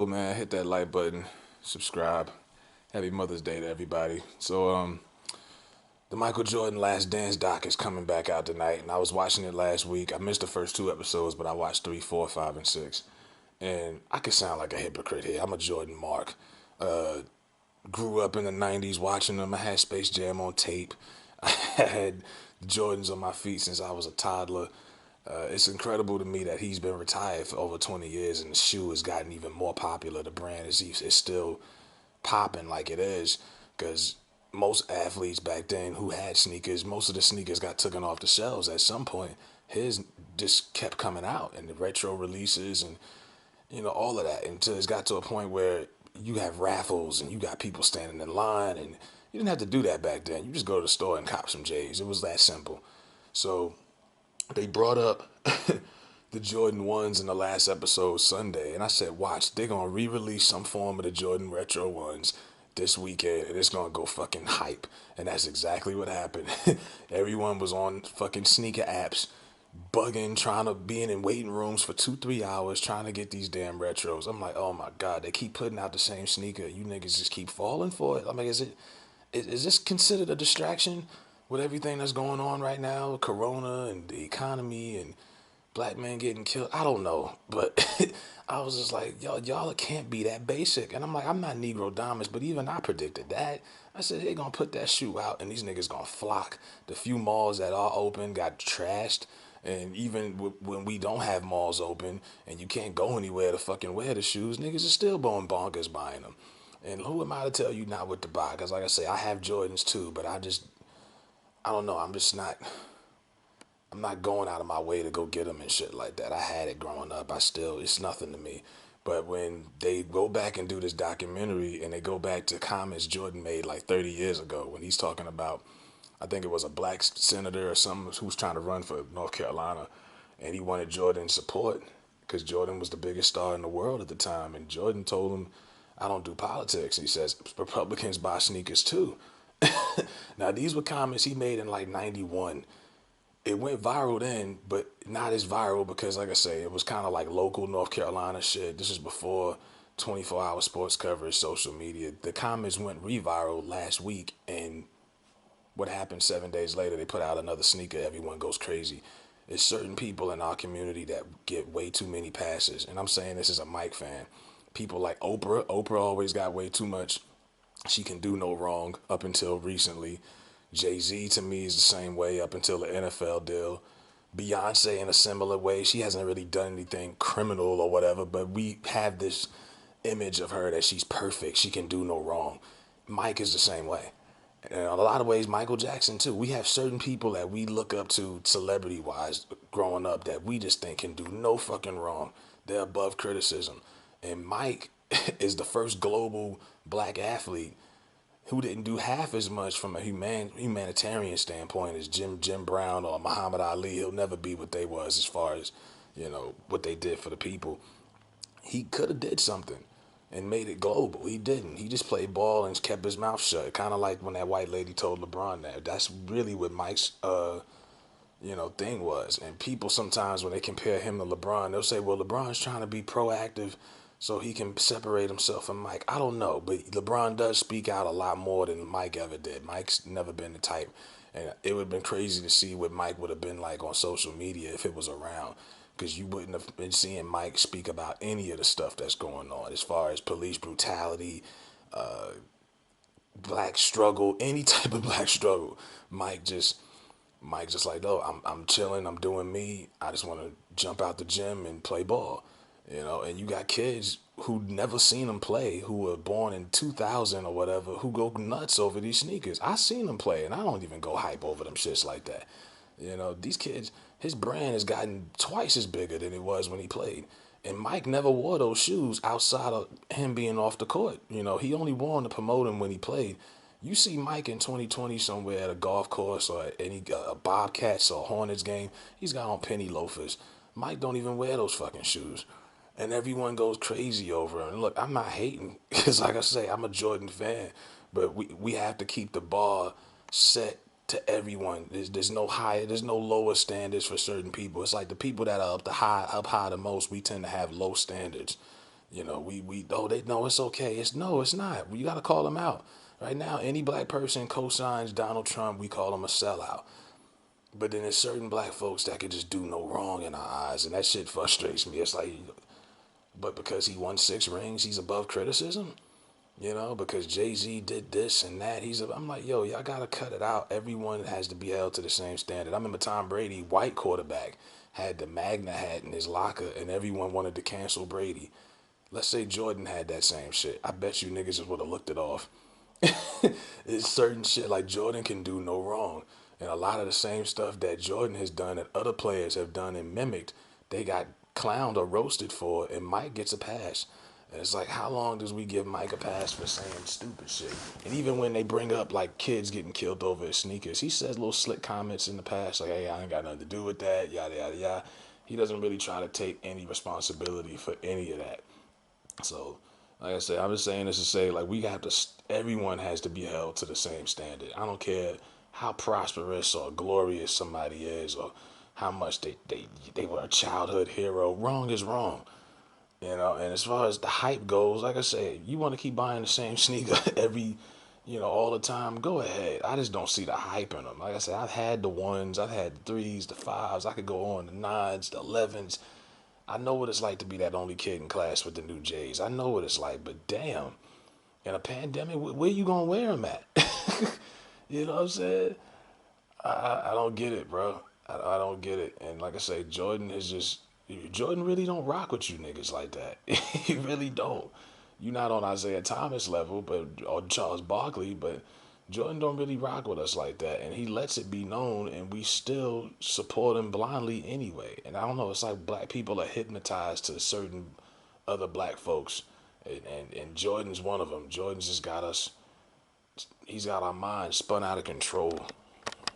Well, man, hit that like button, subscribe. Happy Mother's Day to everybody. The Michael Jordan Last Dance doc is coming back out tonight, and I was watching it last week. I missed the first two episodes, but I watched three, four, five, and six. And I could sound like a hypocrite here. I'm a Jordan mark. Grew up in the '90s watching them. I had Space Jam on tape. I had Jordans on my feet since I was a toddler. It's incredible to me that he's been retired for over 20 years and the shoe has gotten even more popular. The brand is still popping like it is because most athletes back then who had sneakers, most of the sneakers got taken off the shelves at some point. His just kept coming out and the retro releases and all of that until it's got to a point where you have raffles and you got people standing in line and you didn't have to do that back then. You just go to the store and cop some J's. It was that simple. So they brought up the Jordan 1s in the last episode Sunday, and I said, watch, they're going to re release some form of the Jordan Retro 1s this weekend, and it's going to go fucking hype. And that's exactly what happened. Everyone was on fucking sneaker apps, bugging, trying to be in waiting rooms for 2, 3 hours, trying to get these damn retros. I'm like, oh my God, they keep putting out the same sneaker. You niggas just keep falling for it. I'm like, is this considered a distraction with everything that's going on right now? Corona and the economy and black men getting killed. I don't know, but I was just like, y'all can't be that basic. And I'm like, I'm not Negro Domus, but even I predicted that. I said they gonna put that shoe out, and these niggas gonna flock. The few malls that are open got trashed, and even when we don't have malls open and you can't go anywhere to fucking wear the shoes, niggas are still going bonkers buying them. And who am I to tell you not what to buy? Because like I say, I have Jordans too, but I don't know. I'm not going out of my way to go get them and shit like that. I had it growing up. It's nothing to me. But when they go back and do this documentary and they go back to comments Jordan made like 30 years ago when he's talking about, I think it was a black senator or something who was trying to run for North Carolina and he wanted Jordan's support because Jordan was the biggest star in the world at the time. And Jordan told him, I don't do politics. He says, Republicans buy sneakers too. Now, these were comments he made in like 91. It went viral then, but not as viral because, like I say, it was kind of like local North Carolina shit. This is before 24-hour sports coverage, social media. The comments went re-viral last week, and what happened 7 days later, they put out another sneaker. Everyone goes crazy. There's certain people in our community that get way too many passes, and I'm saying this as a Mike fan. People like Oprah. Oprah always got way too much. She can do no wrong up until recently. Jay-Z to me is the same way up until the NFL deal. Beyonce in a similar way. She hasn't really done anything criminal or whatever, but we have this image of her that she's perfect. She can do no wrong. Mike is the same way. And in a lot of ways, Michael Jackson too. We have certain people that we look up to celebrity wise growing up that we just think can do no fucking wrong. They're above criticism. And Mike is the first global black athlete who didn't do half as much from a humanitarian standpoint as Jim Brown or Muhammad Ali. He'll never be what they was as far as what they did for the people. He could have did something and made it global. He didn't. He just played ball and kept his mouth shut. Kind of like when that white lady told LeBron that. That's really what Mike's thing was. And people sometimes when they compare him to LeBron, they'll say, well, LeBron's trying to be proactive so he can separate himself from Mike. I don't know, but LeBron does speak out a lot more than Mike ever did. Mike's never been the type, and it would have been crazy to see what Mike would have been like on social media if it was around, because you wouldn't have been seeing Mike speak about any of the stuff that's going on as far as police brutality, black struggle, any type of black struggle. Mike just Mike just like, oh, I'm chilling, I'm doing me. I just want to jump out the gym and play ball, And you got kids who never seen him play, who were born in 2000 or whatever, who go nuts over these sneakers. I seen him play, and I don't even go hype over them shits like that. These kids, his brand has gotten twice as bigger than it was when he played. And Mike never wore those shoes outside of him being off the court. He only wore them to promote him when he played. You see Mike in 2020 somewhere at a golf course or at any Bobcats or Hornets game, he's got on penny loafers. Mike don't even wear those fucking shoes. And everyone goes crazy over him. And look, I'm not hating because, like I say, I'm a Jordan fan. But we have to keep the bar set to everyone. There's no higher, there's no lower standards for certain people. It's like the people that are up high the most, we tend to have low standards. You know, we oh they know it's okay. It's no, it's not. You got to call them out. Right now, any black person co-signs Donald Trump, we call him a sellout. But then there's certain black folks that could just do no wrong in our eyes, and that shit frustrates me. It's like, but because he won 6 rings, he's above criticism. You know, because Jay-Z did this and that. I'm like, yo, y'all gotta cut it out. Everyone has to be held to the same standard. I remember Tom Brady, white quarterback, had the Magna hat in his locker, and everyone wanted to cancel Brady. Let's say Jordan had that same shit. I bet you niggas just would have looked it off. It's certain shit like Jordan can do no wrong. And a lot of the same stuff that Jordan has done and other players have done and mimicked, they got clowned or roasted for, and Mike gets a pass. And it's like, how long does we give Mike a pass for saying stupid shit? And even when they bring up like kids getting killed over his sneakers, he says little slick comments in the past like, hey, I ain't got nothing to do with that, yada, yada, yada. He doesn't really try to take any responsibility for any of that. So, like I said, I'm just saying this to say, like, we have to, everyone has to be held to the same standard. I don't care how prosperous or glorious somebody is or how much they were a childhood hero. Wrong is wrong. You know, and as far as the hype goes, like I said, you want to keep buying the same sneaker every, all the time, go ahead. I just don't see the hype in them. Like I said, I've had the ones, I've had the threes, the fives, I could go on the nines, the 11s. I know what it's like to be that only kid in class with the new J's. I know what it's like, but damn, in a pandemic, where you gonna wear them at? You know what I'm saying? I don't get it, bro. I don't get it. And like I say, Jordan really don't rock with you niggas like that. He really don't. You're not on Isaiah Thomas level, but or Charles Barkley, but Jordan don't really rock with us like that, and he lets it be known, and we still support him blindly anyway. And I don't know, it's like black people are hypnotized to certain other black folks, and Jordan's one of them. Jordan's just got us. He's got our minds spun out of control.